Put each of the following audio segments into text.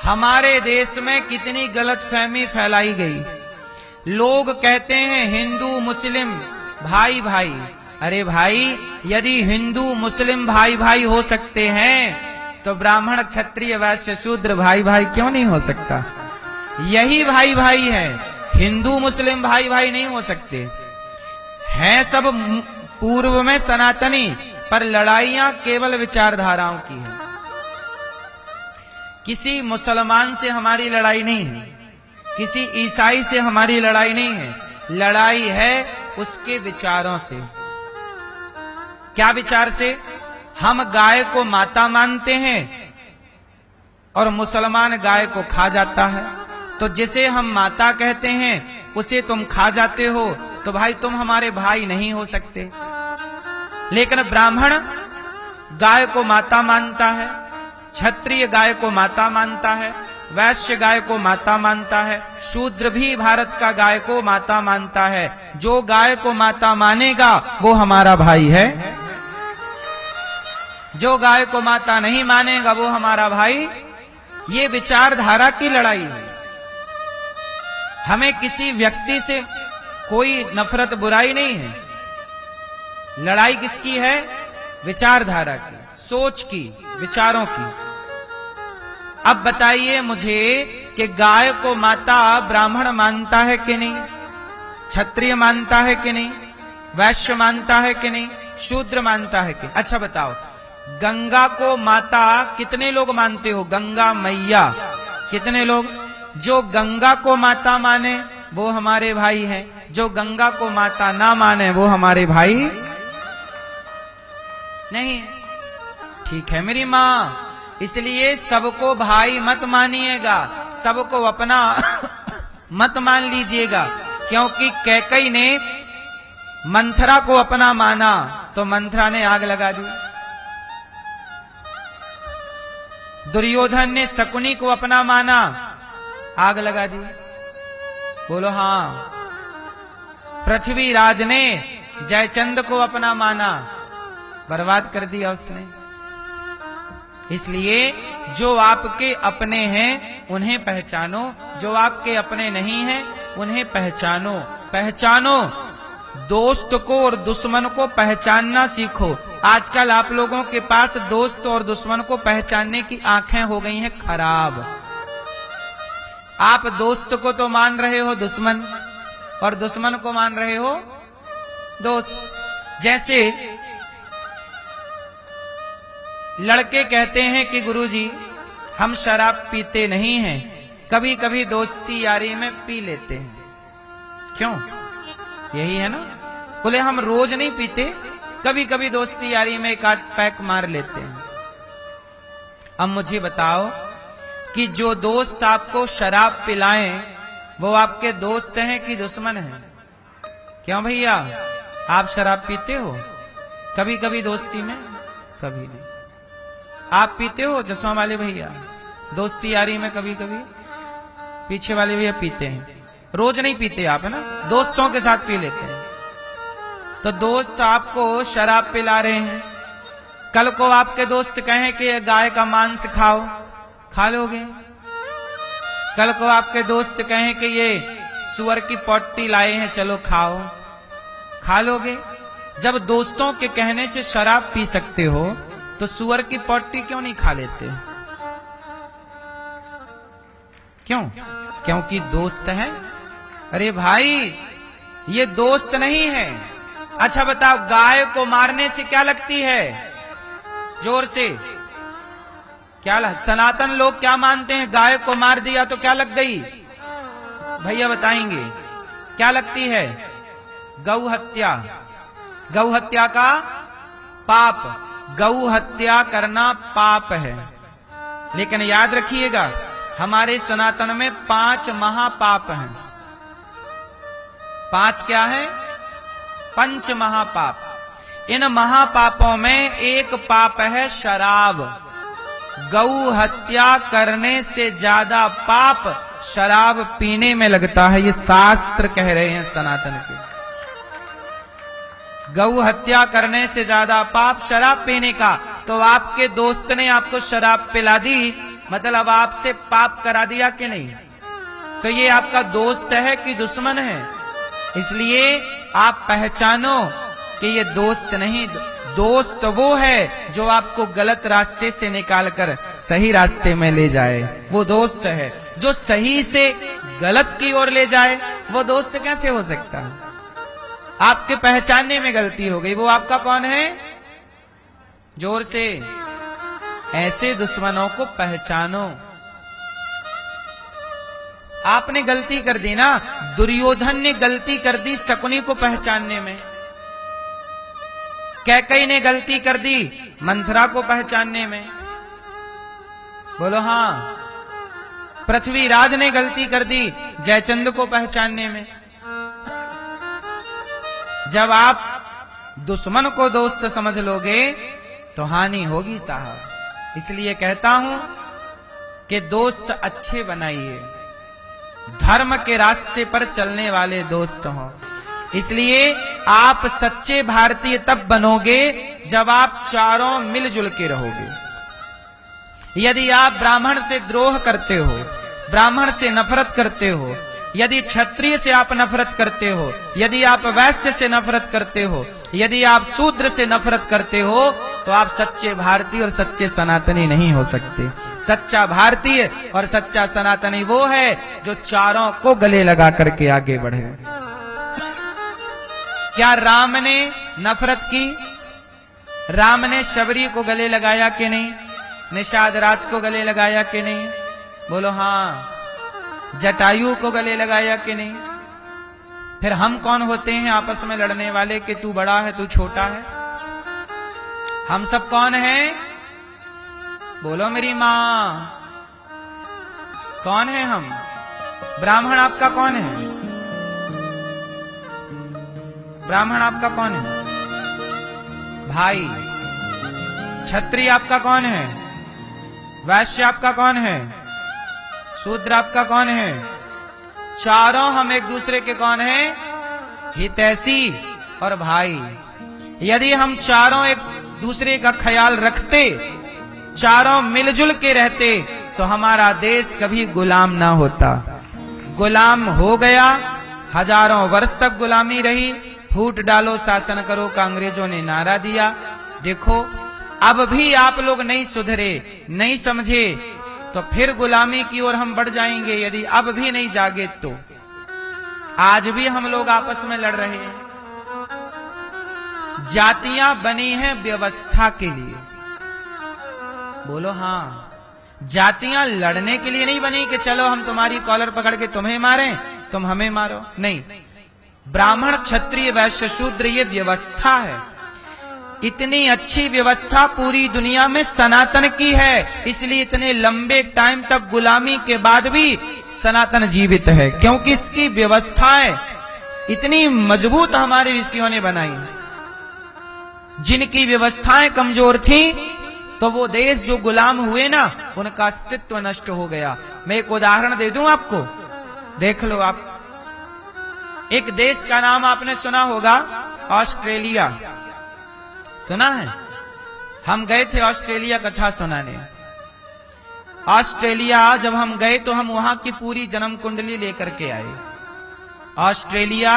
हमारे देश में कितनी गलतफहमी फैलाई गई। लोग कहते हैं हिंदू मुस्लिम भाई भाई। अरे भाई, यदि हिंदू मुस्लिम भाई भाई हो सकते हैं तो ब्राह्मण क्षत्रिय वैश्य शूद्र भाई भाई क्यों नहीं हो सकता? यही भाई भाई है, हिंदू मुस्लिम भाई भाई नहीं हो सकते हैं। सब पूर्व में सनातनी, पर लड़ाइयां केवल विचारधाराओं की है। किसी मुसलमान से हमारी लड़ाई नहीं है, किसी ईसाई से हमारी लड़ाई नहीं है, लड़ाई है उसके विचारों से। क्या विचार से? हम गाय को माता मानते हैं और मुसलमान गाय को खा जाता है, तो जिसे हम माता कहते हैं उसे तुम खा जाते हो, तो भाई तुम हमारे भाई नहीं हो सकते। लेकिन ब्राह्मण गाय को माता मानता है, क्षत्रिय गाय को माता मानता है, वैश्य गाय को माता मानता है, शूद्र भी भारत का गाय को माता मानता है। जो गाय को माता मानेगा वो हमारा भाई है, जो गाय को माता नहीं मानेगा वो हमारा भाई। ये विचारधारा की लड़ाई है। हमें किसी व्यक्ति से कोई नफरत बुराई नहीं है, लड़ाई किसकी है? विचारधारा की, सोच की, विचारों की। अब बताइए मुझे कि गाय को माता ब्राह्मण मानता है कि नहीं, क्षत्रिय मानता है कि नहीं, वैश्य मानता है कि नहीं, शूद्र मानता है कि? अच्छा बताओ, गंगा को माता कितने लोग मानते हो? गंगा मैया कितने लोग? जो गंगा को माता माने वो हमारे भाई हैं, जो गंगा को माता ना माने वो हमारे भाई नहीं। ठीक है मेरी माँ, इसलिए सबको भाई मत मानिएगा, सबको अपना मत मान लीजिएगा। क्योंकि कैकई ने मंथरा को अपना माना तो मंथरा ने आग लगा दी। दुर्योधन ने शकुनी को अपना माना, आग लगा दी। बोलो हाँ। पृथ्वीराज ने जयचंद को अपना माना, बर्बाद कर दिया उसने। इसलिए जो आपके अपने हैं उन्हें पहचानो, जो आपके अपने नहीं हैं उन्हें पहचानो। पहचानो, दोस्त को और दुश्मन को पहचानना सीखो। आजकल आप लोगों के पास दोस्त और दुश्मन को पहचानने की आंखें हो गई हैं खराब। आप दोस्त को तो मान रहे हो दुश्मन, और दुश्मन को मान रहे हो दोस्त। जैसे लड़के कहते हैं कि गुरुजी हम शराब पीते नहीं हैं, कभी कभी दोस्ती यारी में पी लेते हैं। क्यों? यही है ना। बोले हम रोज नहीं पीते, कभी कभी दोस्ती यारी में एक आध पैक मार लेते हैं। अब मुझे बताओ कि जो दोस्त आपको शराब पिलाएं वो आपके दोस्त हैं कि दुश्मन हैं? क्यों भैया, आप शराब पीते हो कभी कभी दोस्ती में? कभी नहीं। आप पीते हो चश्मा वाले भैया दोस्ती यारी में? कभी कभी। पीछे वाले भैया पीते हैं, रोज नहीं पीते आप, है ना, दोस्तों के साथ पी लेते हैं। तो दोस्त आपको शराब पिला रहे हैं, कल को आपके दोस्त कहें कि गाय का मांस खाओ, खा लोगे? कल को आपके दोस्त कहें कि ये सुअर की पोटी लाए हैं, चलो खाओ, खा लोगे? जब दोस्तों के कहने से शराब पी सकते हो तो सुअर की पोटी क्यों नहीं खा लेते? क्यों? क्योंकि दोस्त है। अरे भाई, ये दोस्त नहीं है। अच्छा बताओ, गाय को मारने से क्या लगती है? जोर से क्या सनातन लोग क्या मानते हैं? गाय को मार दिया तो क्या लग गई? भैया बताएंगे क्या लगती है? गौ हत्या। गौ हत्या का पाप, गौ हत्या करना पाप है। लेकिन याद रखिएगा, हमारे सनातन में 5 महापाप हैं। 5 क्या है? पंच महापाप। इन महापापों में एक पाप है शराब। गौ हत्या करने से ज्यादा पाप शराब पीने में लगता है, ये शास्त्र कह रहे हैं सनातन के। गौ हत्या करने से ज्यादा पाप शराब पीने का। तो आपके दोस्त ने आपको शराब पिला दी, मतलब आपसे पाप करा दिया कि नहीं, तो ये आपका दोस्त है कि दुश्मन है। इसलिए आप पहचानो कि ये दोस्त नहीं, दोस्त वो है जो आपको गलत रास्ते से निकालकर सही रास्ते में ले जाए, वो दोस्त है। जो सही से गलत की ओर ले जाए वो दोस्त कैसे हो सकता है? आपके पहचानने में गलती हो गई, वो आपका कौन है? जोर से, ऐसे दुश्मनों को पहचानो। आपने गलती कर दी ना, दुर्योधन ने गलती कर दी शकुनी को पहचानने में, कैकेयी ने गलती कर दी मंथरा को पहचानने में, बोलो हां। पृथ्वीराज ने गलती कर दी जयचंद को पहचानने में। जब आप दुश्मन को दोस्त समझ लोगे तो हानि होगी साहब। इसलिए कहता हूं कि दोस्त अच्छे बनाइए, धर्म के रास्ते पर चलने वाले दोस्त हों। इसलिए आप सच्चे भारतीय तब बनोगे जब आप चारों मिलजुल के रहोगे। यदि आप ब्राह्मण से द्रोह करते हो, ब्राह्मण से नफरत करते हो, यदि क्षत्रिय से आप नफरत करते हो, यदि आप वैश्य से नफरत करते हो, यदि आप शूद्र से नफरत करते हो, तो आप सच्चे भारतीय और सच्चे सनातनी नहीं हो सकते। सच्चा भारतीय और सच्चा सनातनी वो है जो चारों को गले लगा करके आगे बढ़े। क्या राम ने नफरत की? राम ने शबरी को गले लगाया कि नहीं? निषाद राज को गले लगाया कि नहीं? बोलो हां। जटायु को गले लगाया कि नहीं? फिर हम कौन होते हैं आपस में लड़ने वाले कि तू बड़ा है तू छोटा है? हम सब कौन हैं? बोलो मेरी मां, कौन है हम? ब्राह्मण आपका कौन है? ब्राह्मण आपका कौन है? भाई। क्षत्रिय आपका कौन है? वैश्य आपका कौन है? शूद्र आपका कौन है? चारों हम एक दूसरे के कौन है? हितैषी और भाई। यदि हम चारों एक दूसरे का ख्याल रखते, चारों मिलजुल के रहते, तो हमारा देश कभी गुलाम ना होता। गुलाम हो गया, हजारों वर्ष तक गुलामी रही। फूट डालो शासन करो का अंग्रेजों ने नारा दिया। देखो अब भी आप लोग नहीं सुधरे, नहीं समझे, तो फिर गुलामी की ओर हम बढ़ जाएंगे। यदि अब भी नहीं जागे तो आज भी हम लोग आपस में लड़ रहे हैं। जातियां बनी हैं व्यवस्था के लिए। बोलो हां। जातियां लड़ने के लिए नहीं बनी कि चलो हम तुम्हारी कॉलर पकड़ के तुम्हें मारें, तुम हमें मारो। नहीं, ब्राह्मण क्षत्रिय वैश्य शूद्र ये व्यवस्था है। इतनी अच्छी व्यवस्था पूरी दुनिया में सनातन की है, इसलिए इतने लंबे टाइम तक गुलामी के बाद भी सनातन जीवित है, क्योंकि इसकी व्यवस्थाएं इतनी मजबूत हमारे ऋषियों ने बनाई। जिनकी व्यवस्थाएं कमजोर थी तो वो देश जो गुलाम हुए ना, उनका अस्तित्व नष्ट हो गया। मैं एक उदाहरण दे दूं आपको, देख लो आप। एक देश का नाम आपने सुना होगा, ऑस्ट्रेलिया। सुना है? हम गए थे ऑस्ट्रेलिया कथा सुनाने। ऑस्ट्रेलिया जब हम गए तो हम वहां की पूरी जन्म कुंडली लेकर के आए। ऑस्ट्रेलिया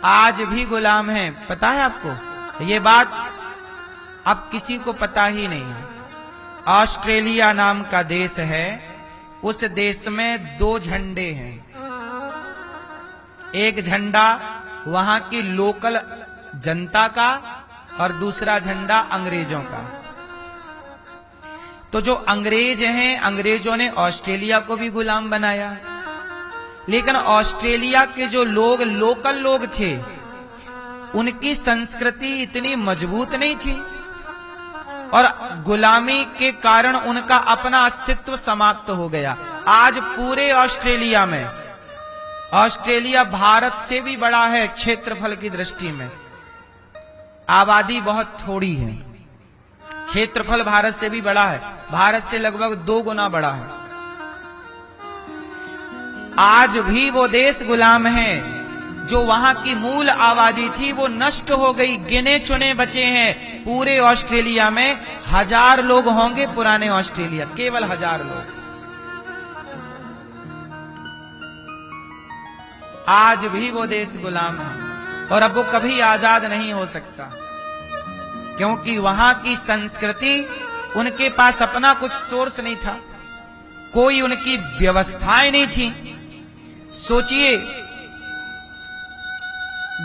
आज भी गुलाम है, पता है आपको? ये बात अब किसी को पता ही नहीं है। ऑस्ट्रेलिया नाम का देश है, उस देश में 2 झंडे हैं। एक झंडा वहां की लोकल जनता का और दूसरा झंडा अंग्रेजों का। तो जो अंग्रेज हैं, अंग्रेजों ने ऑस्ट्रेलिया को भी गुलाम बनाया, लेकिन ऑस्ट्रेलिया के जो लोग लोकल लोग थे, उनकी संस्कृति इतनी मजबूत नहीं थी और गुलामी के कारण उनका अपना अस्तित्व समाप्त हो गया। आज पूरे ऑस्ट्रेलिया में, ऑस्ट्रेलिया भारत से भी बड़ा है क्षेत्रफल की दृष्टि में, आबादी बहुत थोड़ी है। क्षेत्रफल भारत से भी बड़ा है, भारत से लगभग 2 गुना बड़ा है। आज भी वो देश गुलाम है। जो वहां की मूल आबादी थी वो नष्ट हो गई, गिने चुने बचे हैं। पूरे ऑस्ट्रेलिया में 1000 लोग होंगे, पुराने ऑस्ट्रेलिया केवल 1000 लोग। आज भी वो देश गुलाम है और अब वो कभी आजाद नहीं हो सकता, क्योंकि वहां की संस्कृति, उनके पास अपना कुछ सोर्स नहीं था, कोई उनकी व्यवस्थाएं नहीं थी। सोचिए,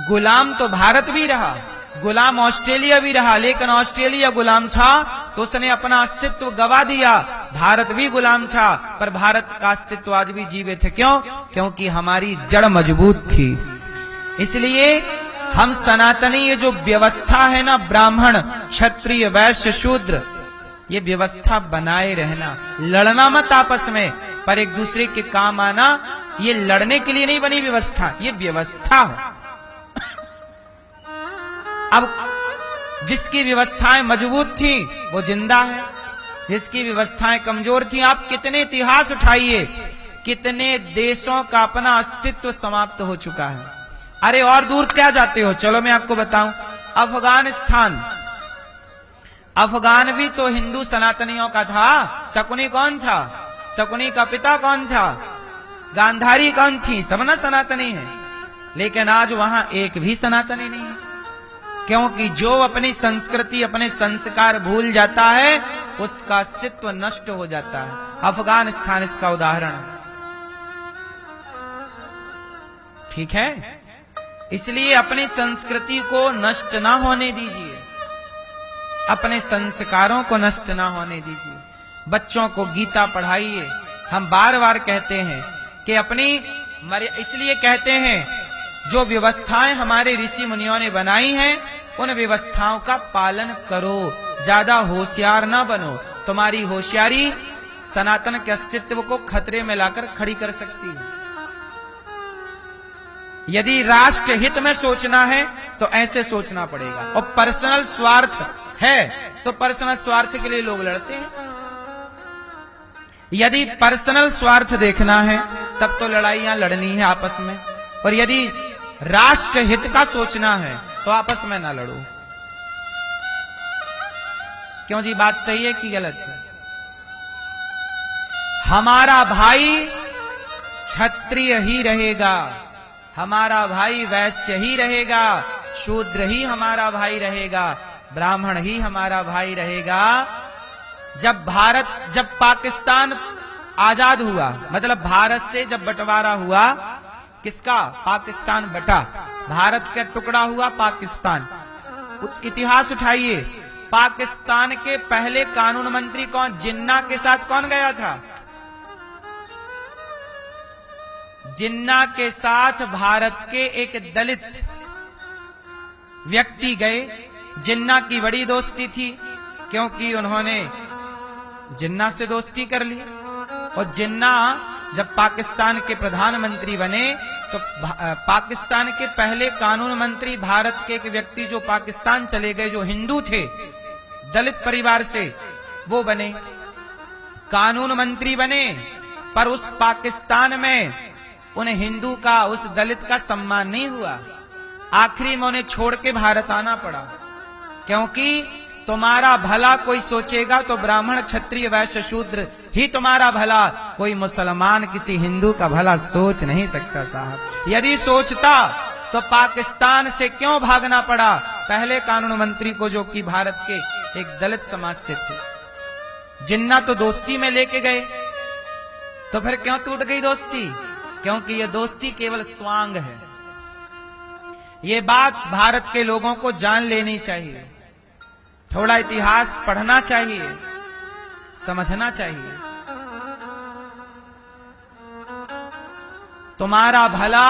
गुलाम तो भारत भी रहा, गुलाम ऑस्ट्रेलिया भी रहा, लेकिन ऑस्ट्रेलिया गुलाम था तो उसने अपना अस्तित्व गवा दिया। भारत भी गुलाम था, पर भारत का अस्तित्व आज भी जीवित है। क्यों? क्योंकि हमारी जड़ मजबूत थी। इसलिए हम सनातनी, ये जो व्यवस्था है ना, ब्राह्मण क्षत्रिय वैश्य शूद्र, ये व्यवस्था बनाए रहना, लड़ना मत आपस में, पर एक दूसरे के काम आना। ये लड़ने के लिए नहीं बनी व्यवस्था, ये व्यवस्था है। अब जिसकी व्यवस्थाएं मजबूत थी वो जिंदा है, जिसकी व्यवस्थाएं कमजोर थी, आप कितने इतिहास उठाइए, कितने देशों का अपना अस्तित्व समाप्त हो चुका है। अरे और दूर क्या जाते हो, चलो मैं आपको बताऊं। अफगानिस्तान, अफगान भी तो हिंदू सनातनियों का था। शकुनी कौन था? शकुनी का पिता कौन था? गांधारी कौन थी? सब ना सनातनी है, लेकिन आज वहां एक भी सनातनी नहीं है, क्योंकि जो अपनी संस्कृति, अपने संस्कार भूल जाता है, उसका अस्तित्व नष्ट हो जाता है। अफगानिस्तान इसका उदाहरण है। ठीक है, इसलिए अपनी संस्कृति को नष्ट ना होने दीजिए, अपने संस्कारों को नष्ट ना होने दीजिए। बच्चों को गीता पढ़ाइए। हम बार बार कहते हैं कि अपनी इसलिए कहते हैं, जो व्यवस्थाएं हमारे ऋषि मुनियों ने बनाई हैं, उन व्यवस्थाओं का पालन करो, ज्यादा होशियार ना बनो। तुम्हारी होशियारी सनातन के अस्तित्व को खतरे में लाकर खड़ी कर सकती है। यदि राष्ट्र हित में सोचना है तो ऐसे सोचना पड़ेगा, और पर्सनल स्वार्थ है तो पर्सनल स्वार्थ के लिए लोग लड़ते हैं। यदि पर्सनल स्वार्थ देखना है तब तो लड़ाइयां लड़नी है आपस में, और यदि राष्ट्र हित का सोचना है तो आपस में ना लड़ो। क्यों जी, बात सही है कि गलत है? हमारा भाई क्षत्रिय ही रहेगा, हमारा भाई वैश्य ही रहेगा, शूद्र ही हमारा भाई रहेगा, ब्राह्मण ही हमारा भाई रहेगा। जब पाकिस्तान आजाद हुआ, मतलब भारत से जब बंटवारा हुआ, किसका? पाकिस्तान बटा, भारत का टुकड़ा हुआ पाकिस्तान। इतिहास उठाइए, पाकिस्तान के पहले कानून मंत्री कौन? जिन्ना के साथ कौन गया था? जिन्ना के साथ भारत के एक दलित व्यक्ति गए। जिन्ना की बड़ी दोस्ती थी, क्योंकि उन्होंने जिन्ना से दोस्ती कर ली, और जिन्ना जब पाकिस्तान के प्रधानमंत्री बने तो पाकिस्तान के पहले कानून मंत्री भारत के एक व्यक्ति जो पाकिस्तान चले गए, जो हिंदू थे, दलित परिवार से, वो बने कानून मंत्री बने। पर उस पाकिस्तान में उन हिंदू का, उस दलित का सम्मान नहीं हुआ। आखिरी में उन्हें छोड़ के भारत आना पड़ा, क्योंकि तुम्हारा भला कोई सोचेगा तो ब्राह्मण क्षत्रिय वैश्य शूद्र ही तुम्हारा भला, कोई मुसलमान किसी हिंदू का भला सोच नहीं सकता साहब। यदि सोचता तो पाकिस्तान से क्यों भागना पड़ा पहले कानून मंत्री को, जो कि भारत के एक दलित समाज से थे? जिन्ना तो दोस्ती में लेके गए, तो फिर क्यों टूट गई दोस्ती? क्योंकि ये दोस्ती केवल स्वांग है। ये बात भारत के लोगों को जान लेनी चाहिए, थोड़ा इतिहास पढ़ना चाहिए, समझना चाहिए। तुम्हारा भला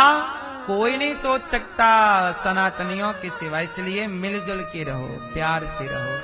कोई नहीं सोच सकता सनातनियों के सिवा, इसलिए मिलजुल के रहो, प्यार से रहो।